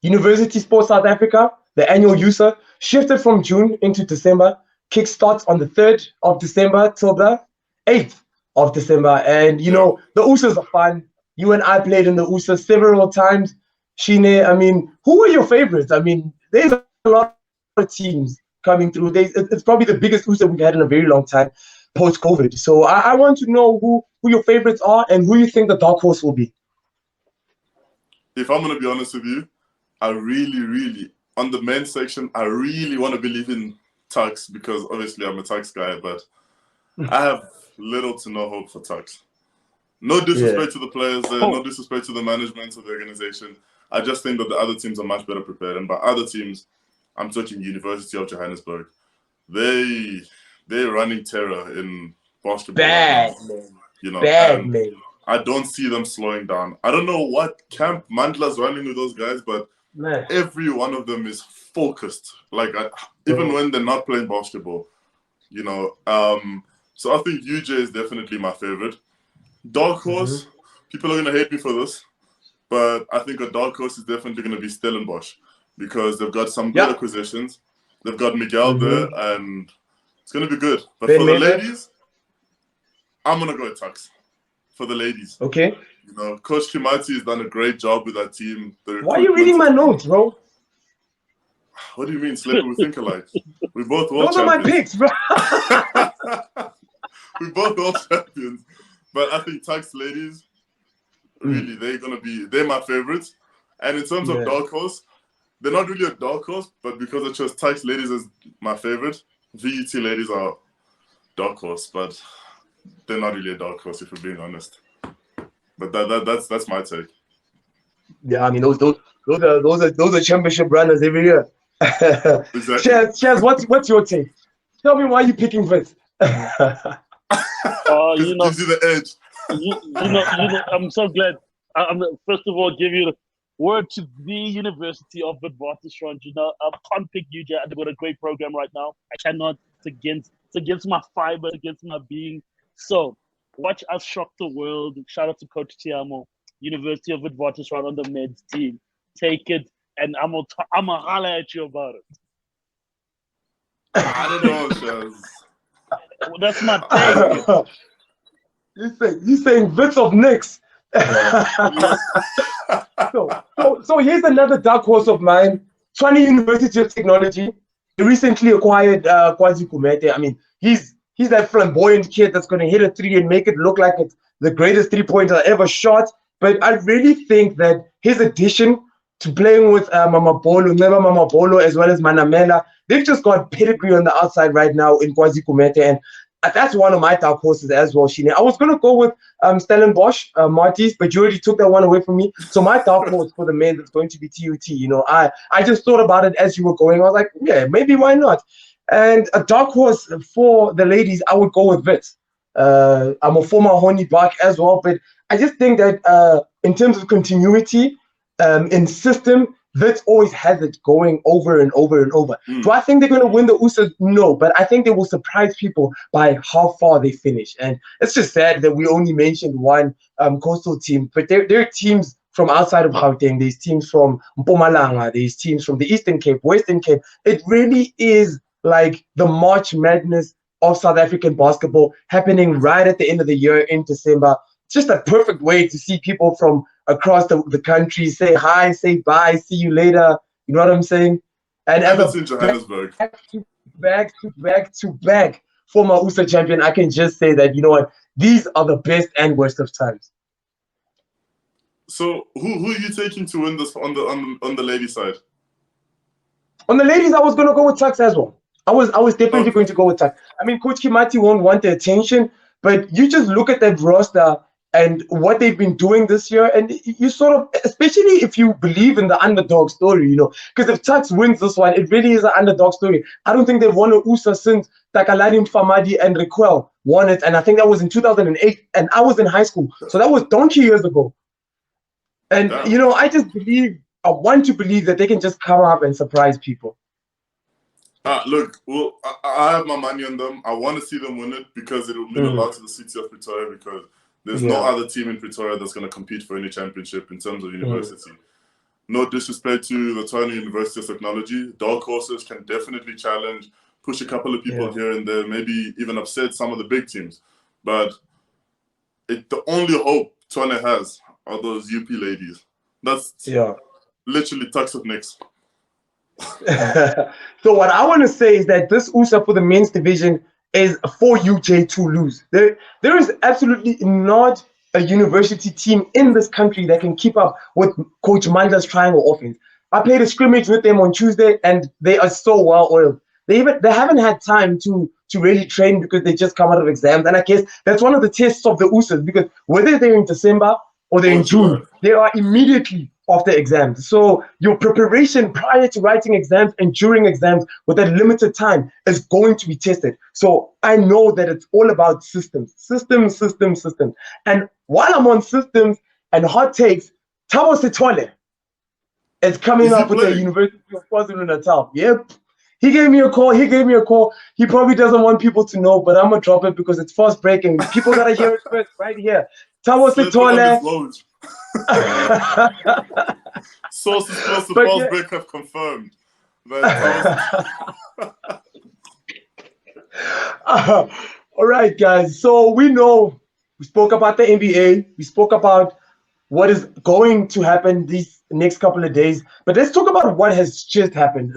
University Sports South Africa, the annual Ussa, shifted from June into December. Kick starts on the 3rd of December till the 8th of December. And, you know, the Ussas are fun. You and I played in the Ussa several times. Shine, I mean, who are your favorites? I mean, there's a lot of teams coming through. It's probably the biggest Ussa we've had in a very long time post-COVID. So I want to know who your favorites are and who you think the dark horse will be. If I'm going to be honest with you, I really, on the men's section, I really want to believe in Tuks because obviously I'm a Tuks guy, but I have little to no hope for Tuks. No disrespect to the players there, no disrespect to the management of the organization. I just think that the other teams are much better prepared. And by other teams, I'm talking University of Johannesburg. They're running terror in basketball. Bad, man. You know, bad, man. I don't see them slowing down. I don't know what camp Mandla's running with those guys, but every one of them is focused. Like, even when they're not playing basketball, you know. So I think UJ is definitely my favorite. Dark horse, people are going to hate me for this, but I think a dark horse is definitely going to be Stellenbosch because they've got some good acquisitions. They've got Miguel there, and it's going to be good. But for the ladies, I'm going to go with Tuks. For the ladies. Okay. You know, Coach Kimati has done a great job with that team. Why are you reading my notes, bro? What do you mean, Selepe? We think alike. We both world champions. Those are my picks, bro. We both world champions. But I think Tuks ladies, really, they're my favorites. And in terms of dark horse, they're not really a dark horse, but because I chose Tuks ladies as my favorite, VUT ladies are dark horse, but they're not really a dark horse, if we're being honest. But that's my take. Yeah, I mean those are championship runners every year. Exactly. Shaz, what's your take? Tell me why you're picking Vince. You know, gives you the edge. you know, I'm so glad. I'm first of all give you the word to the University of Witwatersrand. You know, I can't pick UJ. They've got a great program right now. I cannot. It's against my fiber, against my being. So, watch us shock the world. Shout out to Coach Tiamo, University of Witwatersrand on the men's team. Take it, and I'm gonna holler at you about it. I don't know, Shaz. That's my take. You saying bits of Knicks. So here's another dark horse of mine. Tshwane University of Technology. They recently acquired Kwazi Kumete. I mean, he's that flamboyant kid that's going to hit a three and make it look like it's the greatest three-pointer ever shot. But I really think that his addition to playing with Mama Bolo, as well as Manamela, they've just got pedigree on the outside right now in Kwazi Kumete. And that's one of my dark horses as well, Shine. I was going to go with Stellenbosch, Marties, but you already took that one away from me. So my dark horse for the men is going to be TUT. You know, I just thought about it as you were going. I was like, yeah, maybe why not? And a dark horse for the ladies, I would go with Wits. I'm a former Honey Buck as well, but I just think that in terms of continuity in system, Wits always has it going over and over and over. Do I think they're going to win the USSAs? No, but I think they will surprise people by how far they finish. And it's just sad that we only mentioned one coastal team, but there are teams from outside of Gauteng. There's teams from Mpumalanga. There's teams from the Eastern Cape, Western Cape. It really is like the March Madness of South African basketball happening right at the end of the year in December. It's just a perfect way to see people from across the country say hi, say bye, see you later. You know what I'm saying? And as in Johannesburg, back to back former USSA champion, I can just say that, you know what, these are the best and worst of times. So who are you taking to win this on the ladies' side? On the ladies, I was going to go with Tuks as well. I was definitely going to go with Tuks. I mean, Coach Kimati won't want the attention, but you just look at that roster and what they've been doing this year, and you sort of, especially if you believe in the underdog story, you know, because if Tuks wins this one, it really is an underdog story. I don't think they've won an USSA since Takalani Mfamadi and Requel won it, and I think that was in 2008, and I was in high school, so that was donkey years ago. And, you know, I want to believe that they can just come up and surprise people. Look, well, I have my money on them. I want to see them win it because it will mean a lot to the city of Pretoria, because there's no other team in Pretoria that's going to compete for any championship in terms of university. no disrespect to the Tshwane University of Technology, dark horses can definitely challenge, push a couple of people here and there, maybe even upset some of the big teams. But the only hope Tshwane has are those UP ladies. That's literally tucks up next. So what I want to say is that this Ussa for the men's division is for UJ to lose. There is absolutely not a university team in this country that can keep up with Coach Mandla's triangle offense. I played a scrimmage with them on Tuesday, and they are so well oiled. They haven't had time to really train because they just come out of exams. And I guess that's one of the tests of the USSAs, because whether they're in December or they're in June, they are immediately after exams. So your preparation prior to writing exams and during exams with that limited time is going to be tested. So I know that it's all about systems. And while I'm on systems and hot takes, Thabo Sithole is coming up with the University of KwaZulu-Natal. Yep. He gave me a call. He probably doesn't want people to know, but I'm going to drop it because it's fast breaking. People got to hear it first right here. Thabo Sithole. Sources close to fast break have confirmed that. All right, guys. So we know we spoke about the NBA. We spoke about what is going to happen these next couple of days. But let's talk about what has just happened.